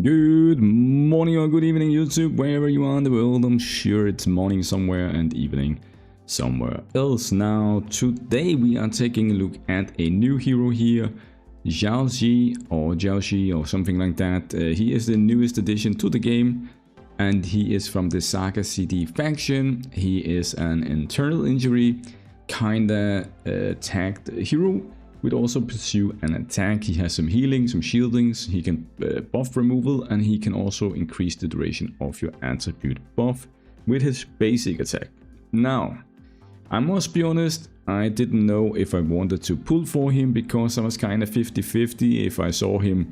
Good morning or good evening YouTube, wherever you are in the world. I'm sure it's morning somewhere and evening somewhere else. Now today we are taking a look at a new hero here, Jiaoxi or something like that. He is the newest addition to the game and he is from the Saga CD faction. He is an internal injury kinda tagged hero. Would also pursue an attack. He has some healing, some shieldings, he can buff removal, and he can also increase the duration of your attribute buff with his basic attack. Now, I must be honest, I didn't know if I wanted to pull for him because I was kind of 50-50 if I saw him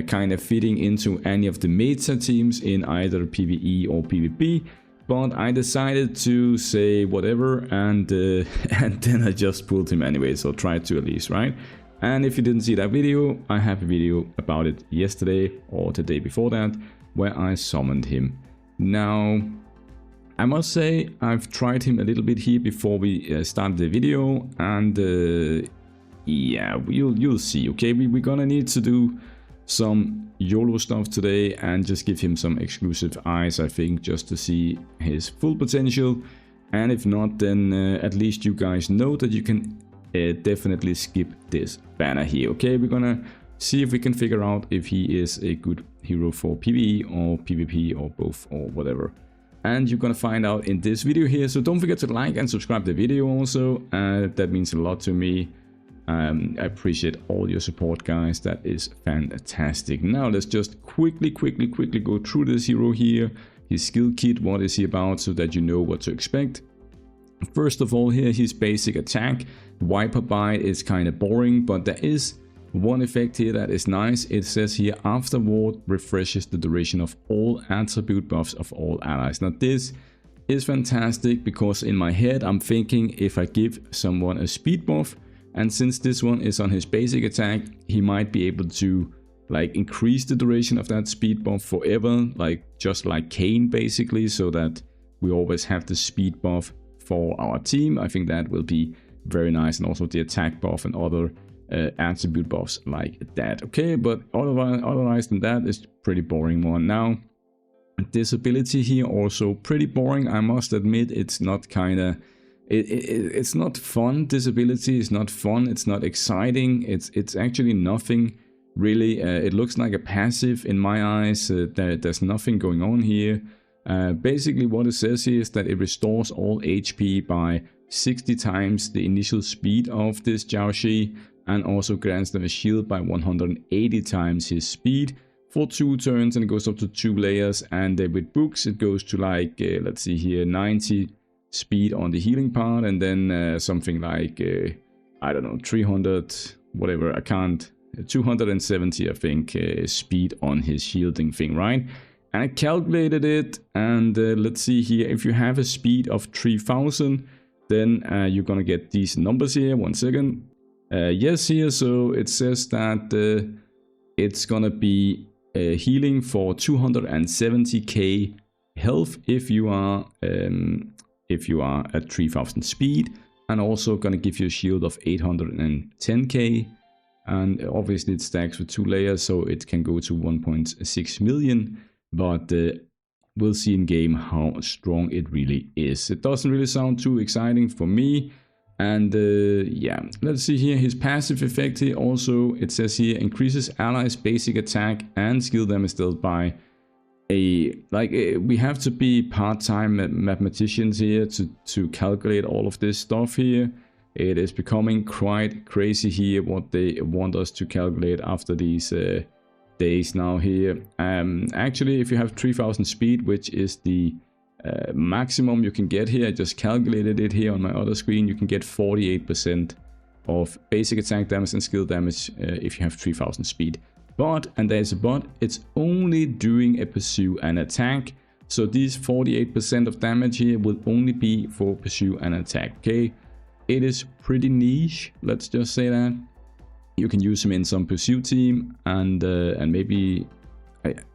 kind of fitting into any of the meta teams in either PvE or PvP. But I decided to say whatever, and then I just pulled him anyway, so tried to at least, right? And if you didn't see that video, I have a video about it yesterday or the day before that, where I summoned him. Now, I must say I've tried him a little bit here before we start the video, and yeah, you'll see. Okay, we're gonna need to do some YOLO stuff today and just give him some exclusive eyes, I think, just to see his full potential. And if not, then at least you guys know that you can definitely skip this banner here. Okay, we're gonna see if we can figure out if he is a good hero for PvE or PvP or both or whatever. And you're gonna find out in this video here, so don't forget to like and subscribe the video also. That means a lot to me. I appreciate all your support, guys. That is fantastic. Now let's just quickly go through this hero here, his skill kit, what is he about, so that you know what to expect. First of all, here his basic attack, Viper Bite, is kind of boring, but there is one effect here that is nice. It says here, afterward refreshes the duration of all attribute buffs of all allies. Now this is fantastic because in my head I'm thinking, if I give someone a speed buff, and since this one is on his basic attack, he might be able to like increase the duration of that speed buff forever, like just like Kane basically, so that we always have the speed buff for our team. I think that will be very nice, and also the attack buff and other attribute buffs like that. Okay, but otherwise than that, it's pretty boring one. Now, this ability here also pretty boring, I must admit. It's not kinda... It's not fun. This ability is not fun. It's not exciting. It's actually nothing really. It looks like a passive in my eyes. There's nothing going on here. Basically what it says here is that it restores all HP by 60 times the initial speed of this Jiaoxi, and also grants them a shield by 180 times his speed for 2 turns, and it goes up to 2 layers. And with books it goes to like let's see here, 90 speed on the healing part, and then something like I don't know, 300 whatever, I can't, 270 I think speed on his shielding thing, right? And I calculated it, and let's see here, if you have a speed of 3000, then you're gonna get these numbers here. One second. Yes, here, so it says that it's gonna be healing for 270k health if you are at 3000 speed, and also gonna give you a shield of 810k, and obviously it stacks with 2 layers, so it can go to 1.6 million, but we'll see in game how strong it really is. It doesn't really sound too exciting for me. And yeah, let's see here, his passive effect here also, it says here, increases allies basic attack and skill damage dealt by we have to be part-time mathematicians here to calculate all of this stuff here. It is becoming quite crazy here what they want us to calculate after these days now here. Actually, if you have 3000 speed, which is the maximum you can get here, I just calculated it here on my other screen, you can get 48% of basic attack damage and skill damage if you have 3000 speed. But, and there's a but, it's only during a pursue and attack. So these 48% of damage here will only be for pursue and attack. Okay, it is pretty niche, let's just say that. You can use him in some pursue team, and maybe,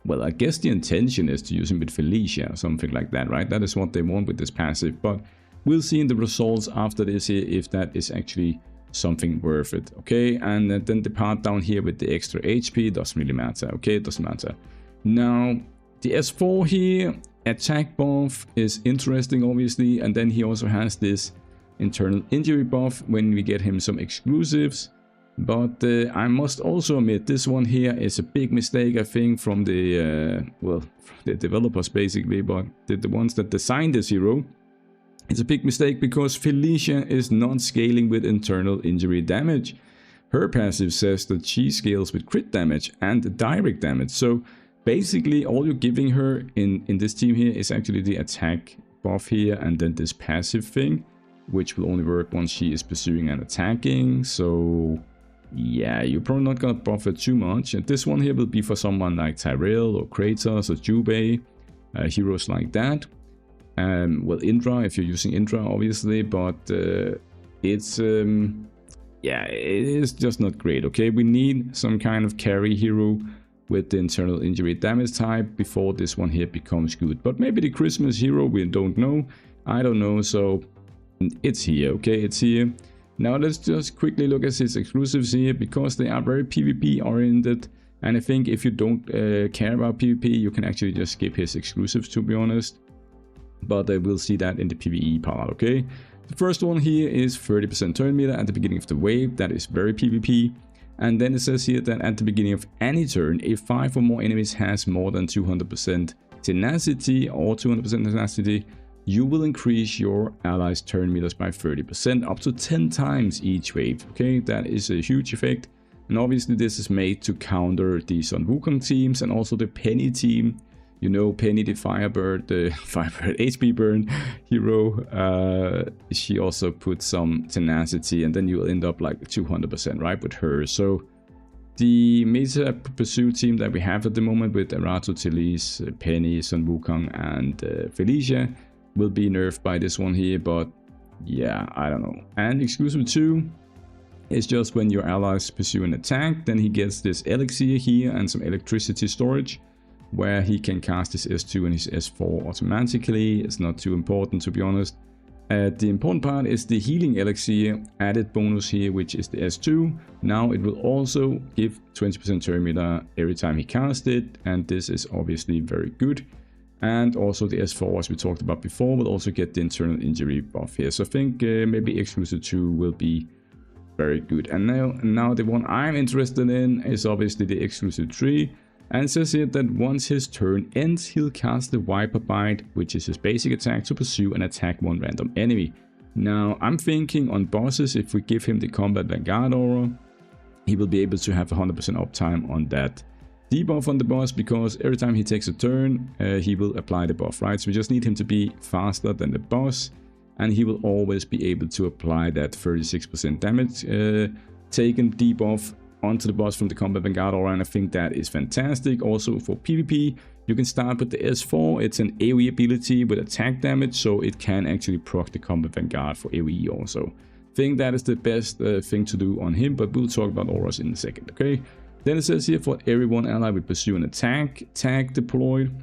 well, I guess the intention is to use him with Felicia or something like that, right? That is what they want with this passive, but we'll see in the results after this here if that is actually something worth it. Okay, and then the part down here with the extra HP doesn't really matter. Okay, it doesn't matter. Now, the S4 here, attack buff is interesting obviously, and then he also has this internal injury buff when we get him some exclusives. But I must also admit, this one here is a big mistake, I think, from the, well, the developers basically, but the ones that designed this hero. It's a big mistake because Felicia is not scaling with internal injury damage. Her passive says that she scales with crit damage and direct damage. So basically all you're giving her in this team here is actually the attack buff here and then this passive thing, which will only work once she is pursuing and attacking. So yeah, you're probably not gonna buff it too much. And this one here will be for someone like Tyrell or Kratos or Jubei, heroes like that. Well, Indra, if you're using Indra, obviously, but it's yeah, it is just not great. Okay, we need some kind of carry hero with the internal injury damage type before this one here becomes good. But maybe the Christmas hero, we don't know. I don't know. So it's here. Okay, it's here. Now let's just quickly look at his exclusives here, because they are very PvP oriented. And I think if you don't care about PvP, you can actually just skip his exclusives, to be honest. But we'll see that in the PvE part, okay? The first one here is 30% turn meter at the beginning of the wave. That is very PvP. And then it says here that at the beginning of any turn, if 5 or more enemies has more than 200% tenacity or 200% tenacity, you will increase your allies' turn meters by 30%, up to 10 times each wave. Okay, that is a huge effect. And obviously this is made to counter the Sun Wukong teams and also the Penny team. You know, Penny the Firebird, the Firebird HP burn hero. She also puts some tenacity, and then you'll end up like 200%, right, with her. So the Meta Pursuit team that we have at the moment with Arato, Telis, Penny, Sun Wukong, and Felicia will be nerfed by this one here, but yeah, I don't know. And exclusive 2 is just when your allies pursue an attack, then he gets this elixir here and some electricity storage, where he can cast his S2 and his S4 automatically. It's not too important, to be honest. The important part is the healing elixir added bonus here, which is the S2. Now it will also give 20% turn meter every time he casts it, and this is obviously very good. And also the S4, as we talked about before, will also get the internal injury buff here. So I think maybe exclusive 2 will be very good. And now the one I'm interested in is obviously the exclusive 3. And it says here that once his turn ends, he'll cast the Viper Bite, which is his basic attack, to pursue and attack one random enemy. Now, I'm thinking on bosses, if we give him the Combat Vanguard aura, he will be able to have 100% uptime on that debuff on the boss, because every time he takes a turn, he will apply the buff, right? So we just need him to be faster than the boss, and he will always be able to apply that 36% damage taken debuff onto the boss from the Combat Vanguard aura, and I think that is fantastic. Also for PvP, you can start with the S4. It's an AoE ability with attack damage, so it can actually proc the Combat Vanguard for AoE also. I think that is the best thing to do on him, but we'll talk about auras in a second, okay? Then it says here, for every one ally we pursue an attack, tag deployed,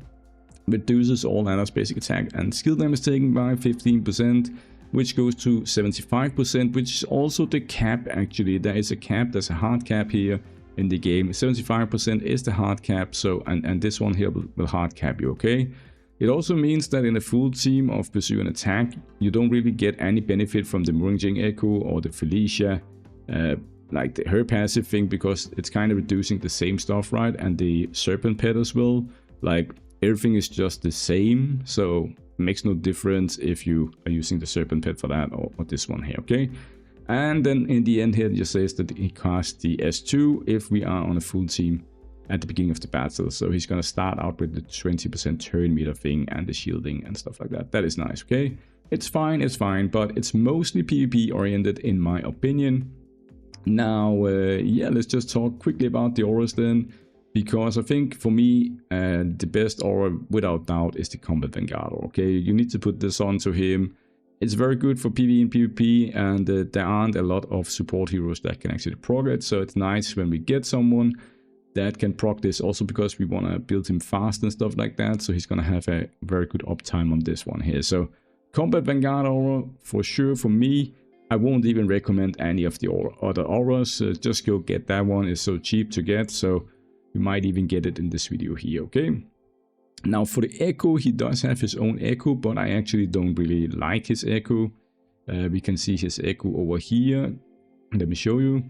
reduces all allies' basic attack and skill damage taken by 15%, which goes to 75%, which is also the cap. Actually, there is a cap, there's a hard cap here in the game. 75% is the hard cap, so and this one here will hard cap you, okay? It also means that in a full team of pursue and attack, you don't really get any benefit from the Muringjing Echo or the Felicia, like her passive thing, because it's kind of reducing the same stuff, right? And the Serpent Pet as well, like everything is just the same, so it makes no difference if you are using the Serpent Pet for that or this one here, okay? And then in the end here, it just says that he casts the S2 if we are on a full team at the beginning of the battle. So he's gonna start out with the 20% turn meter thing and the shielding and stuff like that. That is nice, okay? It's fine, but it's mostly PvP oriented in my opinion. Now, yeah, let's just talk quickly about the auras then. Because I think for me, the best aura without doubt is the Combat Vanguard aura, okay? You need to put this on to him. It's very good for PvE and PvP, and there aren't a lot of support heroes that can actually proc it. So it's nice when we get someone that can proc this, also because we want to build him fast and stuff like that. So he's going to have a very good uptime on this one here. So Combat Vanguard aura, for sure for me. I won't even recommend any of the other auras. Just go get that one. It's so cheap to get. So You might even get it in this video here, okay? Now for the echo, he does have his own echo, but I actually don't really like his echo. We can see his echo over here. Let me show you.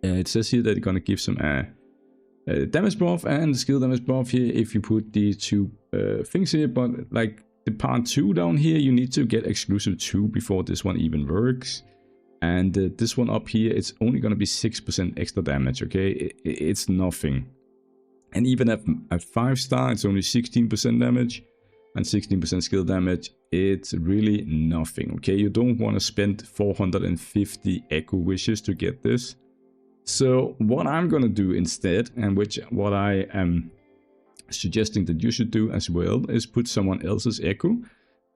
It says here that it's gonna give some damage buff and skill damage buff here if you put these two things here, but like the part 2 down here, you need to get exclusive 2 before this one even works. And this one up here, it's only gonna be 6% extra damage, okay? It's nothing. And even at 5-star, it's only 16% damage and 16% skill damage. It's really nothing, okay? You don't want to spend 450 echo wishes to get this. So what I'm gonna do instead, and what I am suggesting that you should do as well, is put someone else's echo.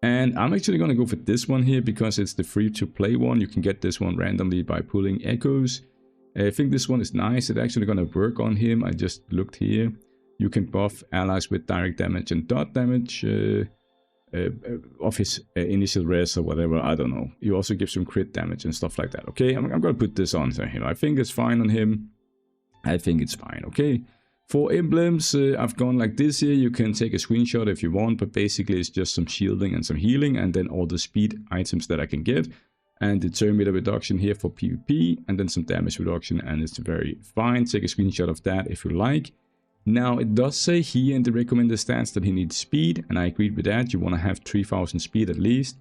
And I'm actually gonna go for this one here because it's the free-to-play one. You can get this one randomly by pulling echoes. I think this one is nice. It's actually gonna work on him. I just looked here. You can buff allies with direct damage and dot damage of his initial res or whatever, I don't know. You also give some crit damage and stuff like that, okay? I'm gonna put this on him. I think it's fine on him. I think it's fine, okay? For emblems, I've gone like this here. You can take a screenshot if you want, but basically it's just some shielding and some healing, and then all the speed items that I can get. And the turn meter reduction here for PvP, and then some damage reduction, and it's very fine. Take a screenshot of that if you like. Now, it does say here in the recommended stats that he needs speed, and I agreed with that. You want to have 3000 speed at least.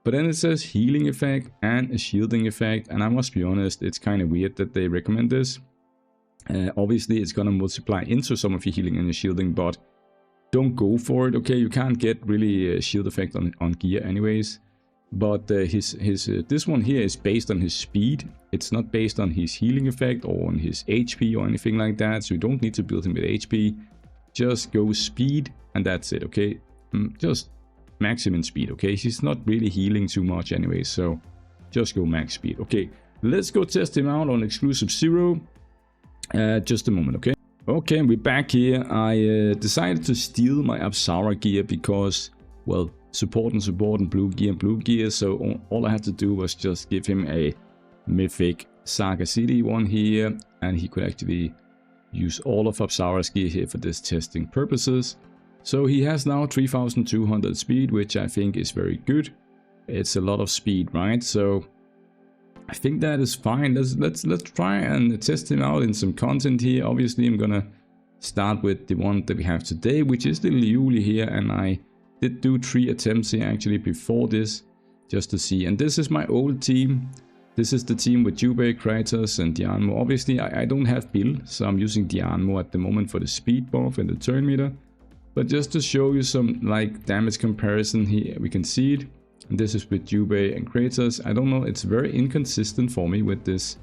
But then it says healing effect and a shielding effect, and I must be honest, it's kind of weird that they recommend this. Obviously, it's going to multiply into some of your healing and your shielding, but don't go for it, okay? You can't get really a shield effect on gear anyways. But this one here is based on his speed. It's not based on his healing effect or on his HP or anything like that. So you don't need to build him with HP. Just go speed and that's it, okay? Just maximum speed, okay? He's not really healing too much anyway, so just go max speed. Okay, let's go test him out on exclusive 0. Just a moment, okay? Okay, we're back here. I decided to steal my Apsara gear because, well, support and blue gear, so all I had to do was just give him a mythic Saga City one here, and he could actually use all of Apsara's gear here for this testing purposes. So he has now 3200 speed, which I think is very good. It's a lot of speed, right? So I think that is fine. Let's try and test him out in some content here. Obviously, I'm gonna start with the one that we have today, which is the Liuli here, and I did do 3 attempts here actually before this, just to see. And this is my old team. This is the team with Jubei, Kratos, and Dianmo. Obviously, I don't have Bill, so I'm using Dianmo at the moment for the speed buff and the turn meter. But just to show you some like damage comparison here, we can see it. And this is with Jubei and Kratos. I don't know, it's very inconsistent for me with this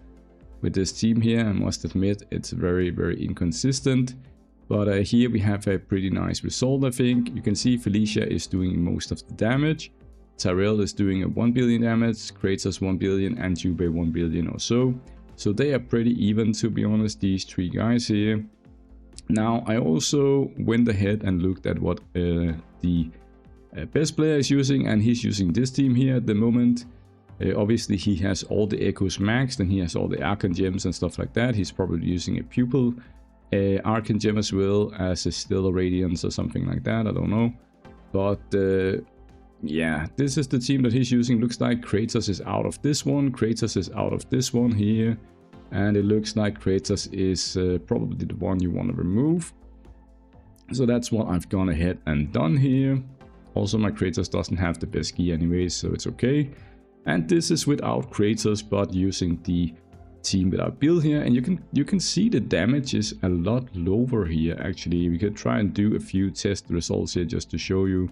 team here. I must admit, it's very, very inconsistent. But here we have a pretty nice result, I think. You can see Felicia is doing most of the damage. Tyrell is doing a 1 billion damage, Kratos 1 billion, and Jubei 1 billion or so. So they are pretty even, to be honest, these 3 guys here. Now, I also went ahead and looked at what the best player is using, and he's using this team here at the moment. Obviously, he has all the echoes maxed, and he has all the Archon gems and stuff like that. He's probably using a pupil Archon gem as well as a Stellar Radiance or something like that, I don't know. But yeah, this is the team that he's using. Looks like Kratos is out of this one, Kratos is out of this one here, and it looks like Kratos is probably the one you want to remove. So that's what I've gone ahead and done here. Also, my Kratos doesn't have the best gear anyways, so it's okay. And this is without Kratos, but using the team without build here, and you can see the damage is a lot lower here. Actually, we could try and do a few test results here just to show you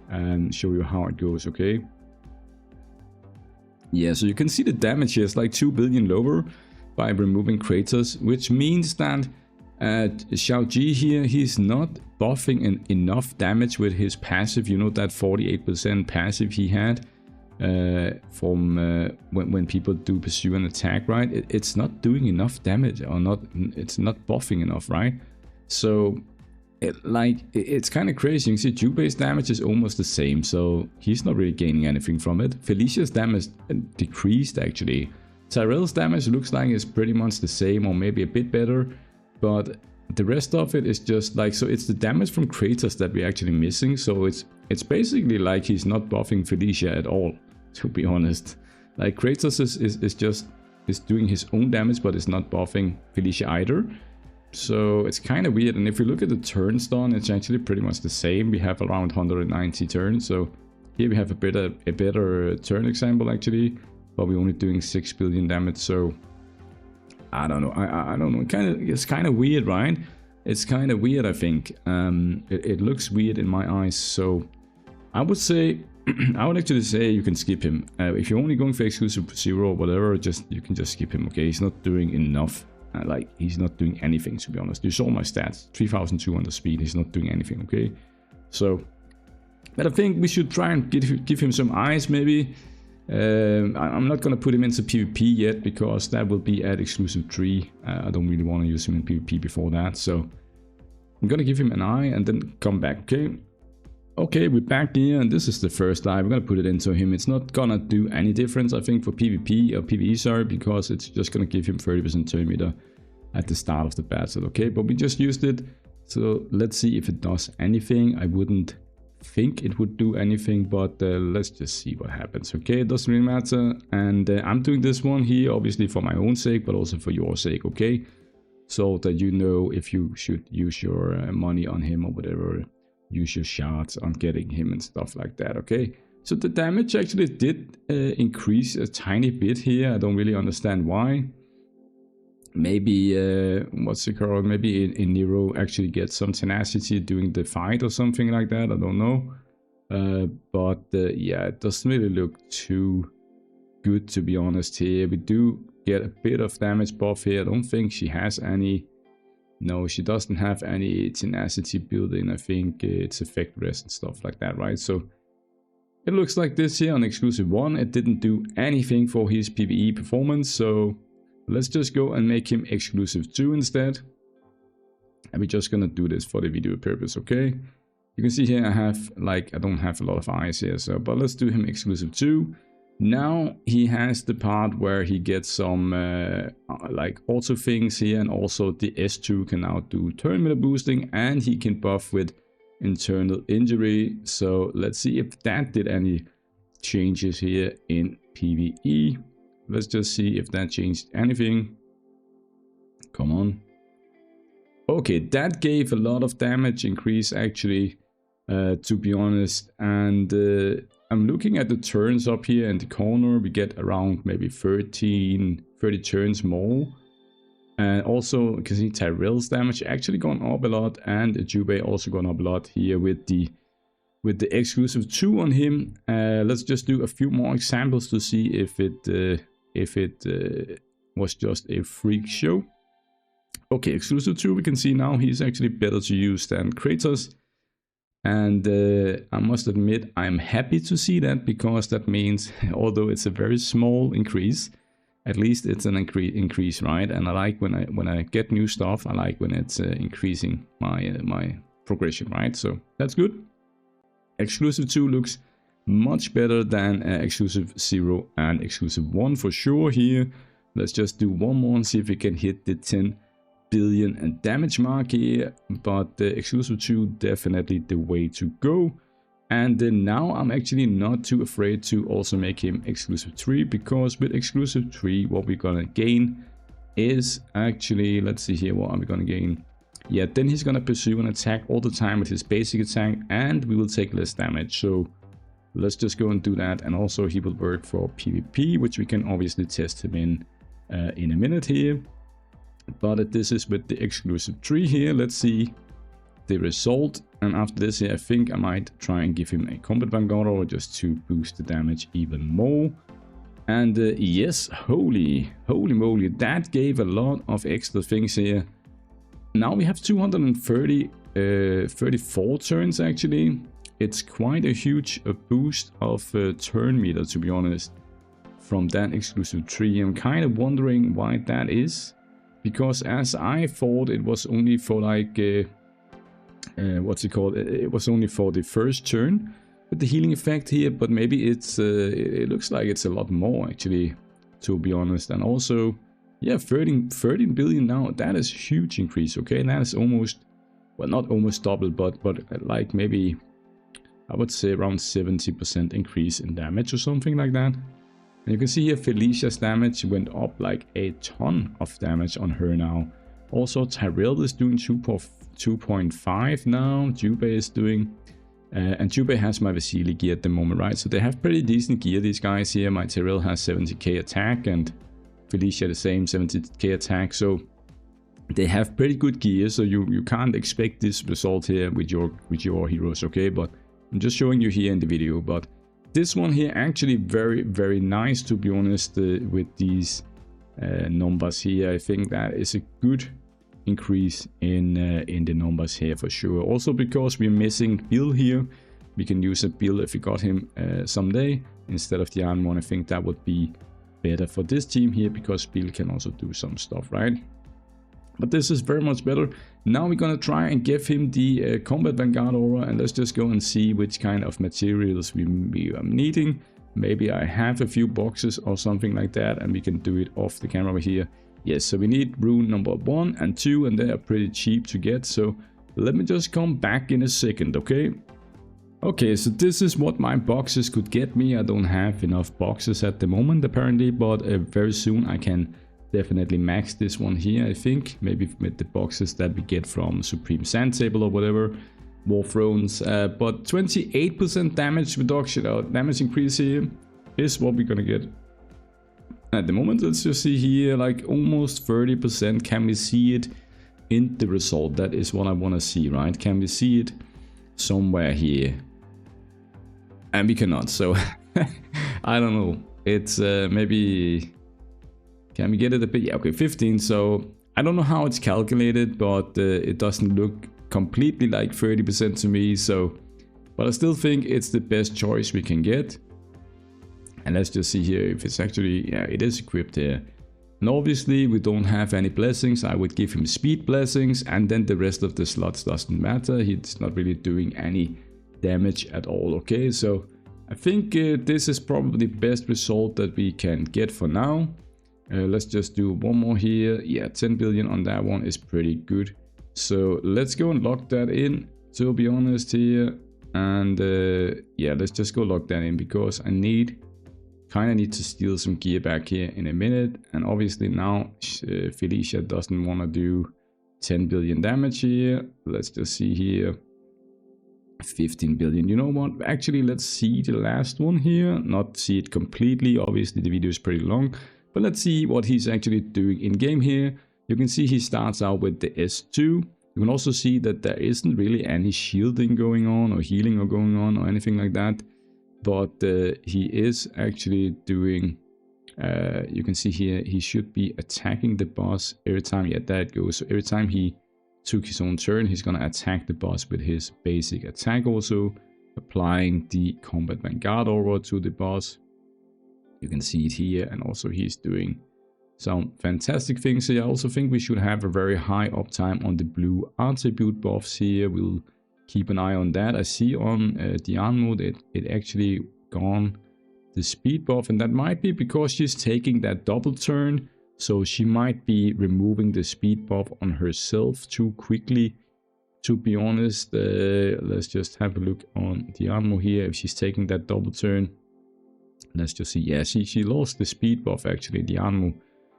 and show you how it goes. Okay, yeah, so you can see the damage here is like 2 billion lower by removing Kratos, which means that Xiao Ji here, he's not buffing enough damage with his passive, you know, that 48% passive he had from when people do pursue an attack, right? It's not doing enough damage, or it's not buffing enough, right? So it's kind of crazy. You can see Jubei's damage is almost the same, so he's not really gaining anything from it. Felicia's damage decreased actually. Tyrell's damage looks like it's pretty much the same, or maybe a bit better, but The rest of it is just like, so it's the damage from Kratos that we're actually missing. So it's basically like he's not buffing Felicia at all, to be honest. Like Kratos is doing his own damage, but it's not buffing Felicia either. So it's kind of weird. And if we look at the turns done, it's actually pretty much the same. We have around 190 turns. So here we have a better turn example actually, but we're only doing 6 billion damage. So I don't know. I don't know. It's kind of weird, right? It's kind of weird, I think. It looks weird in my eyes. So I would say, I would actually say you can skip him. If you're only going for exclusive 0 or whatever, you can just skip him. Okay, he's not doing enough. Like he's not doing anything, to be honest. You saw my stats, 3,200 speed. He's not doing anything. Okay, so but I think we should try and give him some eyes, maybe. I'm not gonna put him into PvP yet because that will be at exclusive 3. I don't really want to use him in PvP before that, so I'm gonna give him an eye and then come back. Okay, we're back here, and this is the first eye. We're gonna put it into him. It's not gonna do any difference, I think, for PvP or PvE, sorry, because it's just gonna give him 30% turn meter at the start of the battle. Okay, but we just used it, so let's see if it does anything. I wouldn't think it would do anything, but let's just see what happens. Okay, it doesn't really matter, and I'm doing this one here obviously for my own sake, but also for your sake. Okay, so that you know if you should use your money on him or whatever, use your shards on getting him and stuff like that. Okay, so the damage actually did increase a tiny bit here. I don't really understand why. Maybe what's it called? Maybe in Nero actually gets some tenacity during the fight or something like that. I don't know. But yeah, it doesn't really look too good, to be honest. Here we do get a bit of damage buff here. I don't think she has any. No, she doesn't have any tenacity building. I think it's effect rest and stuff like that, right? So it looks like this here on exclusive 1. It didn't do anything for his PvE performance, so let's just go and make him exclusive 2 instead. And we're just gonna do this for the video purpose, okay? You can see here I don't have a lot of eyes here, so but let's do him exclusive 2. Now he has the part where he gets some like auto things here, and also the S2 can now do turn meter boosting, and he can buff with internal injury. So let's see if that did any changes here in PvE. Let's just see if that changed anything. Come on. Okay, that gave a lot of damage increase actually, to be honest. And I'm looking at the turns up here in the corner. We get around maybe 30 turns more. And also, you can see Tyrell's damage actually gone up a lot, and Jubei also gone up a lot here with the exclusive 2 on him. Let's just do a few more examples to see if it was just a freak show. Okay, exclusive 2, we can see now he's actually better to use than Kratos. And I must admit, I'm happy to see that, because that means, although it's a very small increase, at least it's an increase, right? And I like when I get new stuff, I like when it's increasing my progression, right? So that's good. Exclusive 2 looks much better than exclusive 0 and exclusive 1 for sure here. Let's just do one more and see if we can hit the 10 billion damage mark here. But exclusive 2 definitely the way to go. And now I'm actually not too afraid to also make him exclusive 3, because with exclusive 3 what we're gonna gain is actually, let's see here, what are we gonna gain? Yeah, then he's gonna pursue an attack all the time with his basic attack, and we will take less damage. So let's just go and do that. And also he will work for PvP, which we can obviously test him in a minute here. But this is with the exclusive 3 here. Let's see the result. And after this here, I think I might try and give him a combat vanguard, or just to boost the damage even more. And yes, holy moly, that gave a lot of extra things here. Now we have 234 turns actually. It's quite a huge boost of turn meter, to be honest, from that exclusive 3. I'm kind of wondering why that is, because as I thought it was only for like what's it called? It was only for the first turn with the healing effect here, but maybe it's it looks like it's a lot more actually, to be honest. And also Yeah, 13 billion now. That is a huge increase, okay? And that is almost, well, not almost double, but like maybe, I would say around 70% increase in damage or something like that. And you can see here Felicia's damage went up like a ton of damage on her now. Also, Tyrell is doing 2.5 now. Jubei is doing... and Jubei has my Vasily gear at the moment, right? So they have pretty decent gear, these guys here. My Tyrell has 70k attack and Felicia the same, 70k attack. So they have pretty good gear, so you can't expect this result here with your heroes, okay? But I'm just showing you here in the video. But this one here actually very nice, to be honest, with these numbers here. I think that is a good increase in the numbers here for sure. Also because we're missing Bill here, we can use a Bill if we got him someday instead of the Iron one. I think that would be better for this team here because Bill can also do some stuff, right? But this is very much better. Now we're gonna try and give him the Combat Vanguard aura, and let's just go and see which kind of materials we are needing. Maybe I have a few boxes or something like that, and we can do it off the camera over here. Yes, so we need rune number 1 and 2, and they are pretty cheap to get. So let me just come back in a second, okay? Okay, so this is what my boxes could get me. I don't have enough boxes at the moment apparently, but very soon I can definitely max this one here, I think. Maybe with the boxes that we get from Supreme Sandtable or whatever. War Thrones. But 28% damage reduction, or damage increase here is what we're gonna get. At the moment, let's just see here, like almost 30%. Can we see it in the result? That is what I want to see, right? Can we see it somewhere here? And we cannot, so I don't know. It's maybe... Can we get it a bit? Yeah, okay, 15. So I don't know how it's calculated, but it doesn't look completely like 30% to me. So, but I still think it's the best choice we can get. And let's just see here if it's actually, yeah, it is equipped here. And obviously we don't have any blessings. I would give him speed blessings, and then the rest of the slots doesn't matter. He's not really doing any damage at all, okay? So I think this is probably the best result that we can get for now. Let's just do one more here. Yeah, 10 billion on that one is pretty good. So let's go and lock that in, to be honest here. And yeah, let's just go lock that in because I kind of need to steal some gear back here in a minute. And obviously now Felicia doesn't want to do 10 billion damage here. Let's just see here. 15 billion. You know what? Actually, let's see the last one here. Not see it completely. Obviously, the video is pretty long. But let's see what he's actually doing in game here. You can see he starts out with the S2. You can also see that there isn't really any shielding going on or healing or going on or anything like that. But he is actually doing, you can see here, he should be attacking the boss every time. Yeah, there it goes. So every time he took his own turn, he's going to attack the boss with his basic attack also, applying the Combat Vanguard aura to the boss. You can see it here, and also he's doing some fantastic things. So I also think we should have a very high uptime on the blue attribute buffs here. We'll keep an eye on that. I see on the on mode it actually gone the speed buff, and that might be because she's taking that double turn. So she might be removing the speed buff on herself too quickly, to be honest. Let's just have a look on the ammo here. If she's taking that double turn, let's just see. Yeah, she lost the speed buff actually, the ammo.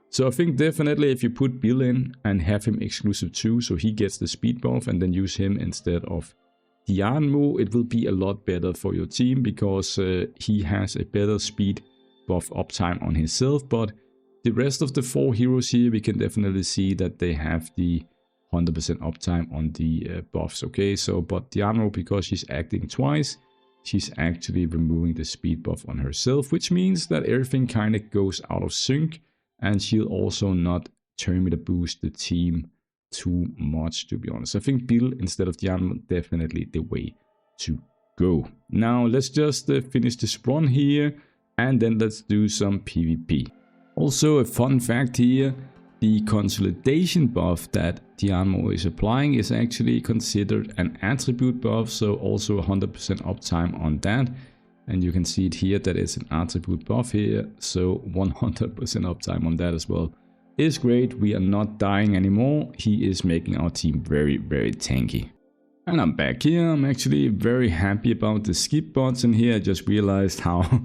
So I think definitely if you put Bill in and have him exclusive too, so he gets the speed buff, and then use him instead of the Invu, it will be a lot better for your team because he has a better speed buff uptime on himself. But the rest of the 4 heroes here, we can definitely see that they have the 100% uptime on the buffs, okay? So, but the Invu, because she's acting twice, she's actually removing the speed buff on herself, which means that everything kind of goes out of sync, and she'll also not terminator boost the team too much, to be honest. I think Bill instead of the Invu, definitely the way to go. Now, let's just finish this run here, and then let's do some PvP. Also, a fun fact here, the consolidation buff that the Invu is applying is actually considered an attribute buff, so also 100% uptime on that. And you can see it here that it's an attribute buff here, so 100% uptime on that as well. is great. We are not dying anymore. He is making our team very, very tanky. And I'm back here. I'm actually very happy about the skip bots in here. I just realized how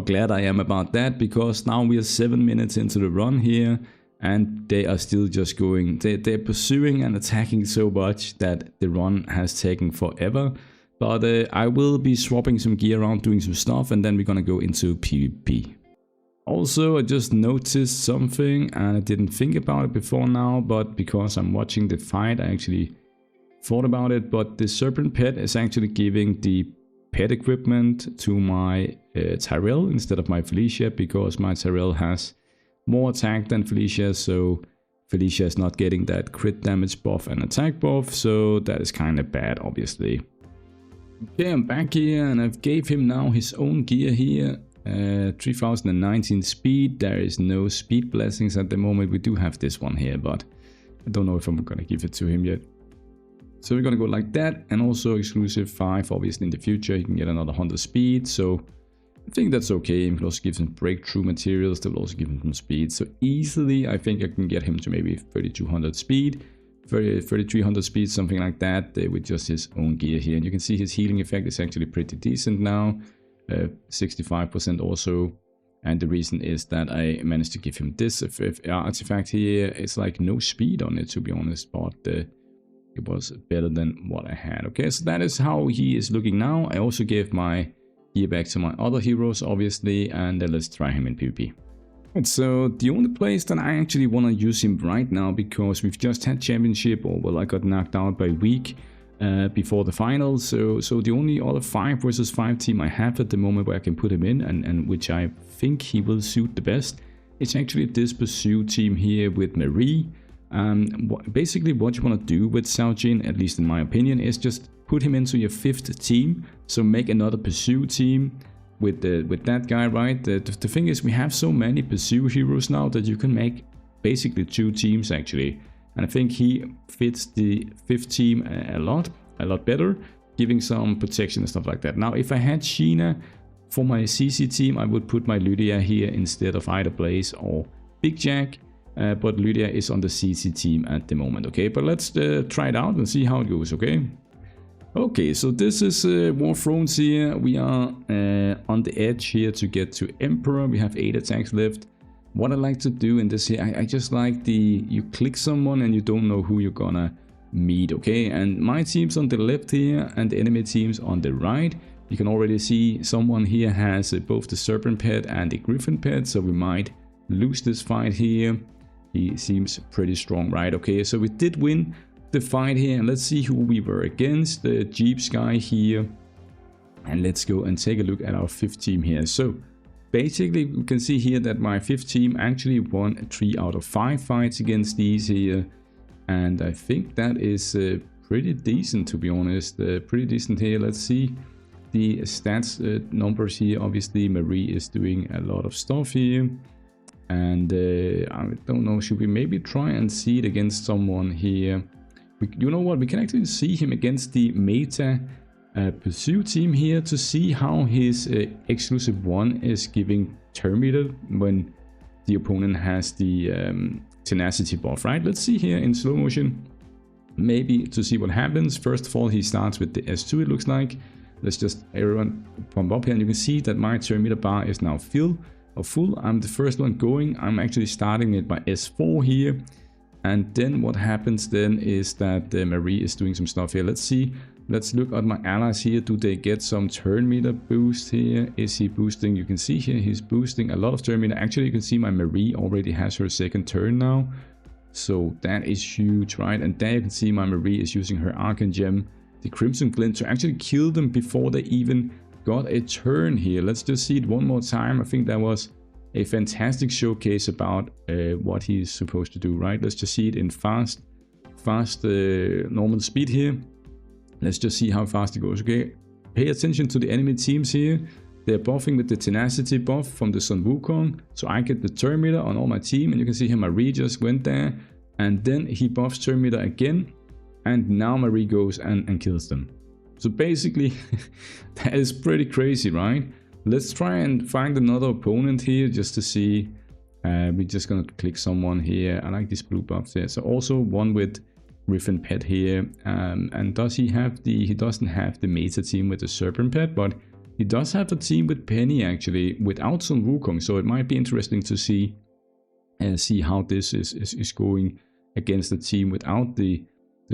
glad I am about that, because now we are 7 minutes into the run here and they are still just going. They're pursuing and attacking so much that the run has taken forever. But I will be swapping some gear around, doing some stuff, and then we're gonna go into PvP. Also, I just noticed something and I didn't think about it before now, but because I'm watching the fight, I actually thought about it. But the Serpent Pet is actually giving the pet equipment to my Tyrell instead of my Felicia, because my Tyrell has more attack than Felicia, so Felicia is not getting that crit damage buff and attack buff, so that is kind of bad, obviously. Okay, I'm back here and I've gave him now his own gear here. 3019 speed. There is no speed blessings at the moment. We do have this one here, but I don't know if I'm gonna give it to him yet. So we're gonna go like that, and also exclusive 5, obviously in the future he can get another 100 speed, so I think that's okay. We can also give him breakthrough materials that will also give him some speed. So easily I think I can get him to maybe 3200 speed, 3300 speed, something like that, with just his own gear here. And you can see his healing effect is actually pretty decent now, 65% also. And the reason is that I managed to give him this artifact here. It's like no speed on it, to be honest, but it was better than what I had. Okay, so that is how he is looking now. I also gave my gear back to my other heroes, obviously, and let's try him in PvP. Right, so the only place that I actually want to use him right now, because we've just had championship, or well, I got knocked out by week before the finals, so the only other 5 versus 5 team I have at the moment where I can put him in, and which I think he will suit the best, it's actually this Pursue team here with Marie. Basically what you want to do with Xiao Jin, at least in my opinion, is just put him into your 5th team, so make another Pursue team with that guy, right? The thing is, we have so many Pursue heroes now that you can make basically 2 teams actually. And I think he fits the 5th team a lot better, giving some protection and stuff like that. Now, if I had Sheena for my CC team, I would put my Lydia here instead of either Blaze or Big Jack. But Lydia is on the CC team at the moment, okay? But let's try it out and see how it goes, okay? Okay, so this is War Thrones here. We are on the edge here to get to Emperor. We have 8 attacks left. What I like to do in this here, I just like you click someone and you don't know who you're gonna meet, okay? And my team's on the left here and the enemy team's on the right. You can already see someone here has both the Serpent Pet and the Griffin Pet, so we might lose this fight here. He seems pretty strong, right? Okay, so we did win the fight here, and let's see who we were against. The Jeeps guy here, and let's go and take a look at our 5th team here. So basically we can see here that my 5th team actually won 3 out of 5 fights against these here, and I think that is pretty decent, to be honest. Pretty decent here. Let's see the stats numbers here. Obviously Marie is doing a lot of stuff here, and I don't know, should we maybe try and see it against someone here? You know what, we can actually see him against the meta Pursue team here to see how his exclusive 1 is giving turn meter when the opponent has the tenacity buff, right? Let's see here in slow motion, maybe to see what happens. First of all, he starts with the S2, it looks like. Let's just everyone pump up here, and you can see that my turn meter bar is now full. I'm the first one going. I'm actually starting it by S4 here. And then what happens then is that Marie is doing some stuff here. Let's see. Let's look at my allies here. Do they get some turn meter boost here? Is he boosting? You can see here he's boosting a lot of turn meter. Actually, you can see my Marie already has her 2nd turn now. So that is huge, right? And there you can see my Marie is using her Arcane Gem, the Crimson Glint, to actually kill them before they even got a turn here. Let's just see it one more time. I think that was a fantastic showcase about what he's supposed to do, right? Let's just see it in fast normal speed here. Let's just see how fast it goes, okay? Pay attention to the enemy teams here. They're buffing with the tenacity buff from the Sun Wukong, so I get the turn meter on all my team, and you can see here Marie just went there, and then he buffs turn meter again, and now Marie goes and kills them. So basically, that is pretty crazy, right? Let's try and find another opponent here just to see We're just gonna click someone here. I like these blue buffs here. So also one with Griffin Pet here. And does he have the... He doesn't have the meta team with the Serpent Pet, but he does have a team with Penny actually, without Sun Wukong. So it might be interesting to see how this is going against the team without the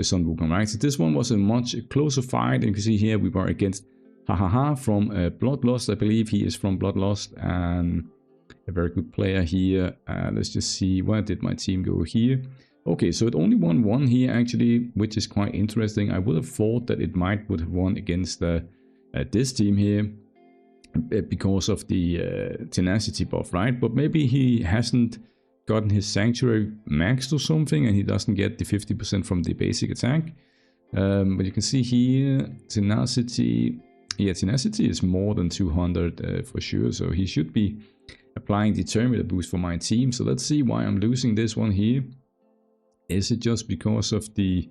Sun Wukong, right? So this one was a much closer fight. And you can see here we were against Hahaha from Bloodlust. I believe he is from Bloodlust, and a very good player here. Let's just see, where did my team go here? Okay, so it only won one here actually, which is quite interesting. I would have thought that it would have won against this team here because of the tenacity buff, right? But maybe he hasn't gotten his sanctuary maxed or something, and he doesn't get the 50% from the basic attack. But you can see here, tenacity. Yeah, tenacity is more than 200 for sure, so he should be applying the Terminator boost for my team. So let's see why I'm losing this one here. Is it just because of the...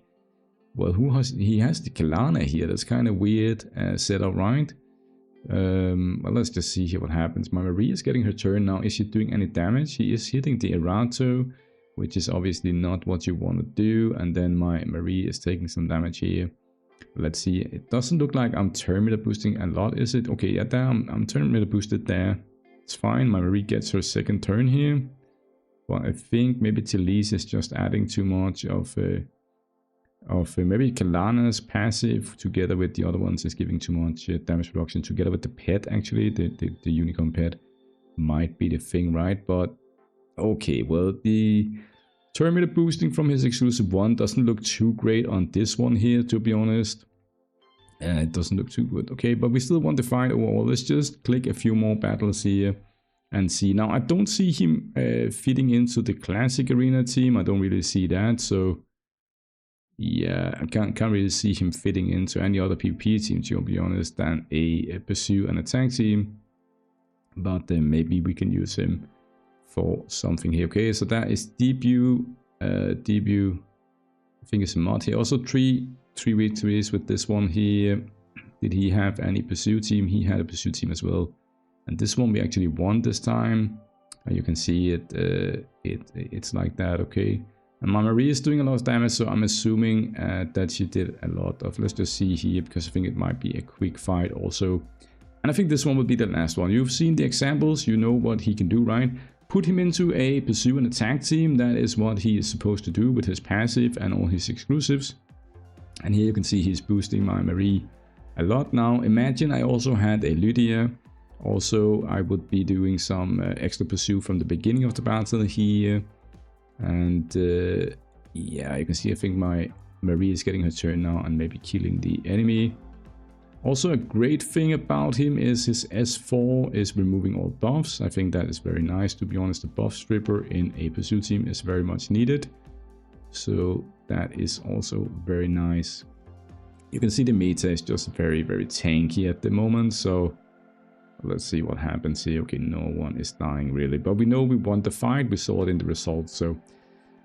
Well, he has the Kalana here. That's kind of weird setup, right? Well, let's just see here what happens. My Marie is getting her turn now. Is she doing any damage? He is hitting the Erato, which is obviously not what you want to do. And then my Marie is taking some damage here. Let's see. It doesn't look like I'm Terminator boosting a lot, is it? Okay, yeah, there I'm Terminator boosted there. It's fine. My Marie gets her second turn here. But I think maybe Talise is just adding too much of maybe Kalana's passive together with the other ones is giving too much damage reduction together with the pet. Actually, the unicorn pet might be the thing, right? But okay, well, the Terminator boosting from his exclusive one doesn't look too great on this one here, to be honest. It doesn't look too good. Okay, but we still want the fight overall. Let's just click a few more battles here and see. Now, I don't see him fitting into the classic arena team. I don't really see that. So, yeah, I can't really see him fitting into any other PvP team, to be honest, than a pursue and attack team. But maybe we can use him for something here. Okay, so that is debut. Debut, I think it's a mod here. Also three victories with this one here. Did he have any pursuit team? He had a pursuit team as well. And this one we actually won this time. You can see it's like that. Okay, and my Marie is doing a lot of damage, so I'm assuming that she did a lot of... Let's just see here, because I think it might be a quick fight also. And I think this one will be the last one. You've seen the examples, you know what he can do, right? Put him into a pursue and attack team. That is what he is supposed to do with his passive and all his exclusives. And here you can see he's boosting my Marie a lot now. Imagine I also had a Lydia. Also, I would be doing some extra pursue from the beginning of the battle here. And yeah, you can see I think my Marie is getting her turn now and maybe killing the enemy. Also, a great thing about him is his S4 is removing all buffs. I think that is very nice. To be honest, the buff stripper in a pursuit team is very much needed. So that is also very nice. You can see the meta is just very, very tanky at the moment. So let's see what happens here. Okay, no one is dying really. But we know we won the fight. We saw it in the results. So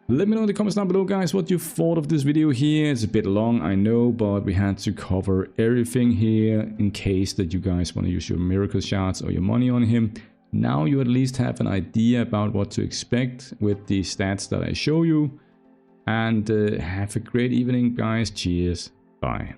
let me know in the comments down below, guys, what you thought of this video here. It's a bit long, I know, but we had to cover everything here in case that you guys want to use your miracle shots or your money on him. Now you at least have an idea about what to expect with the stats that I show you. And have a great evening, guys. Cheers. Bye.